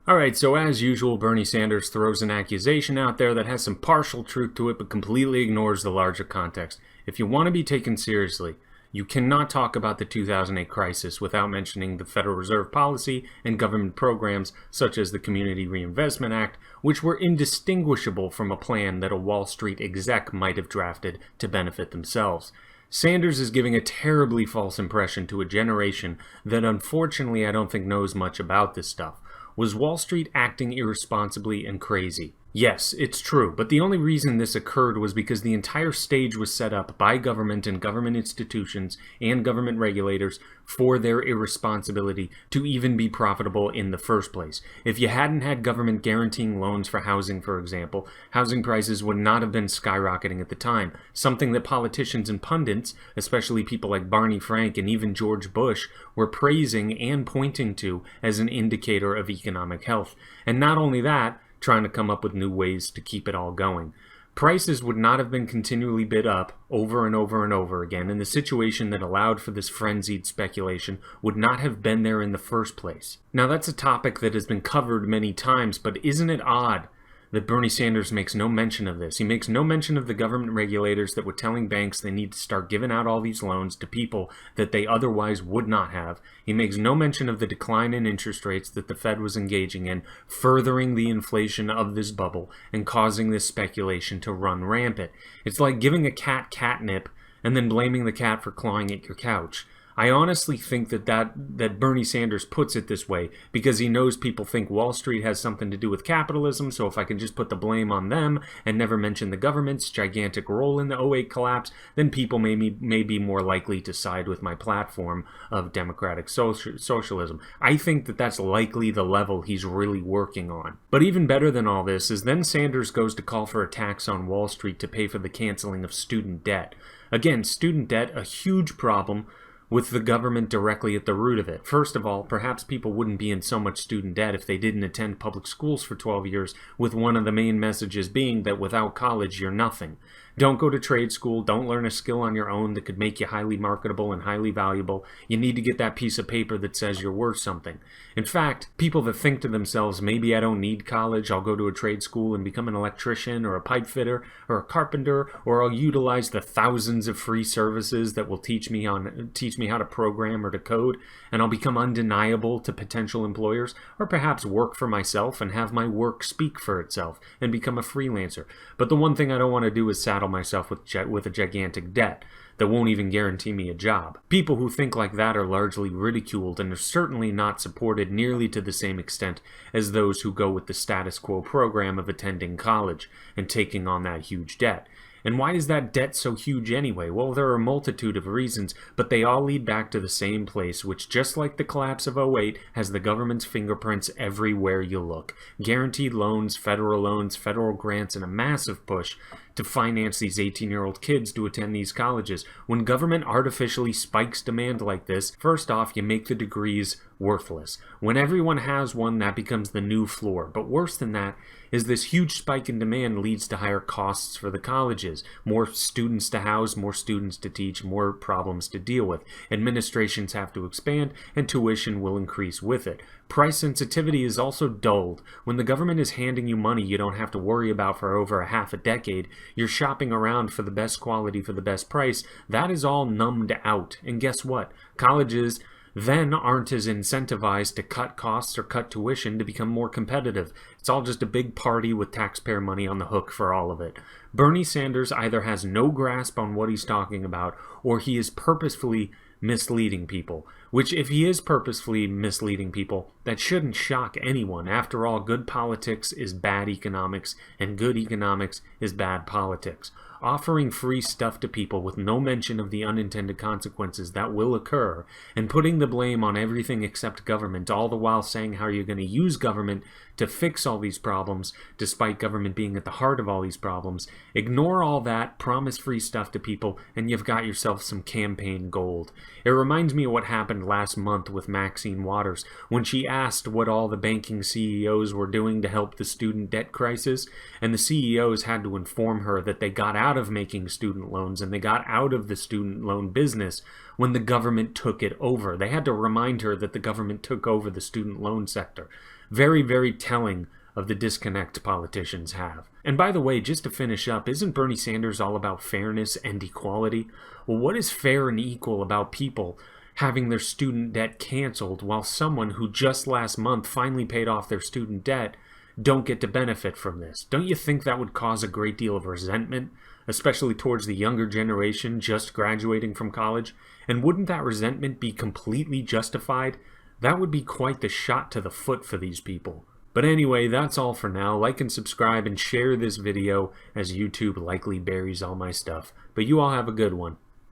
Alright, so as usual, Bernie Sanders throws an accusation out there that has some partial truth to it but completely ignores the larger context. If you want to be taken seriously, you cannot talk about the 2008 crisis without mentioning the Federal Reserve policy and government programs such as the Community Reinvestment Act, which were indistinguishable from a plan that a Wall Street exec might have drafted to benefit themselves. Sanders is giving a terribly false impression to a generation that unfortunately I don't think knows much about this stuff. Was Wall Street acting irresponsibly and crazy? Yes, it's true, but the only reason this occurred was because the entire stage was set up by government and government institutions and government regulators for their irresponsibility to even be profitable in the first place. If you hadn't had government guaranteeing loans for housing, for example, housing prices would not have been skyrocketing at the time, something that politicians and pundits, especially people like Barney Frank and even George Bush, were praising and pointing to as an indicator of economic health. And not only that, trying to come up with new ways to keep it all going. Prices would not have been continually bid up over and over and over again, and the situation that allowed for this frenzied speculation would not have been there in the first place. Now that's a topic that has been covered many times, but isn't it odd that Bernie Sanders makes no mention of this? He makes no mention of the government regulators that were telling banks they need to start giving out all these loans to people that they otherwise would not have. He makes no mention of the decline in interest rates that the Fed was engaging in, furthering the inflation of this bubble and causing this speculation to run rampant. It's like giving a cat catnip and then blaming the cat for clawing at your couch. I honestly think that Bernie Sanders puts it this way because he knows people think Wall Street has something to do with capitalism, so if I can just put the blame on them and never mention the government's gigantic role in the '08 collapse, then people may be more likely to side with my platform of democratic socialism. I think that that's likely the level he's really working on. But even better than all this is then Sanders goes to call for a tax on Wall Street to pay for the canceling of student debt. Again, student debt, a huge problem with the government directly at the root of it. First of all, perhaps people wouldn't be in so much student debt if they didn't attend public schools for 12 years, with one of the main messages being that without college, you're nothing. Don't go to trade school, don't learn a skill on your own that could make you highly marketable and highly valuable. You need to get that piece of paper that says you're worth something. In fact, people that think to themselves, maybe I don't need college, I'll go to a trade school and become an electrician or a pipe fitter or a carpenter, or I'll utilize the thousands of free services that will teach me how to program or to code, and I'll become undeniable to potential employers, or perhaps work for myself and have my work speak for itself and become a freelancer. But the one thing I don't want to do is saddle myself with a gigantic debt that won't even guarantee me a job. People who think like that are largely ridiculed and are certainly not supported nearly to the same extent as those who go with the status quo program of attending college and taking on that huge debt. And why is that debt so huge anyway? Well, there are a multitude of reasons, but they all lead back to the same place, which, just like the collapse of '08, has the government's fingerprints everywhere you look. Guaranteed loans, federal grants, and a massive push to finance these 18-year-old kids to attend these colleges. When government artificially spikes demand like this, first off, you make the degrees worthless. When everyone has one, that becomes the new floor. But worse than that is this huge spike in demand leads to higher costs for the colleges. More students to house, more students to teach, more problems to deal with. Administrations have to expand, and tuition will increase with it. Price sensitivity is also dulled. When the government is handing you money you don't have to worry about for over a half a decade, you're shopping around for the best quality for the best price. That is all numbed out. And guess what? Colleges then aren't as incentivized to cut costs or cut tuition to become more competitive. It's all just a big party with taxpayer money on the hook for all of it. Bernie Sanders either has no grasp on what he's talking about, or he is purposefully misleading people. Which, if he is purposefully misleading people, that shouldn't shock anyone. After all, good politics is bad economics, and good economics is bad politics. Offering free stuff to people with no mention of the unintended consequences that will occur, and putting the blame on everything except government, all the while saying how you're going to use government to fix all these problems, despite government being at the heart of all these problems. Ignore all that, promise free stuff to people, and you've got yourself some campaign gold. It reminds me of what happened last month with Maxine Waters, when she asked what all the banking CEOs were doing to help the student debt crisis, and the CEOs had to inform her that they got out of making student loans and they got out of the student loan business when the government took it over. They had to remind her that the government took over the student loan sector. Very, very telling of the disconnect politicians have. And by the way, just to finish up, isn't Bernie Sanders all about fairness and equality? Well, what is fair and equal about people having their student debt canceled while someone who just last month finally paid off their student debt don't get to benefit from this? Don't you think that would cause a great deal of resentment, especially towards the younger generation just graduating from college? And wouldn't that resentment be completely justified? That would be quite the shot to the foot for these people. But anyway, that's all for now. Like and subscribe and share this video, as YouTube likely buries all my stuff. But you all have a good one.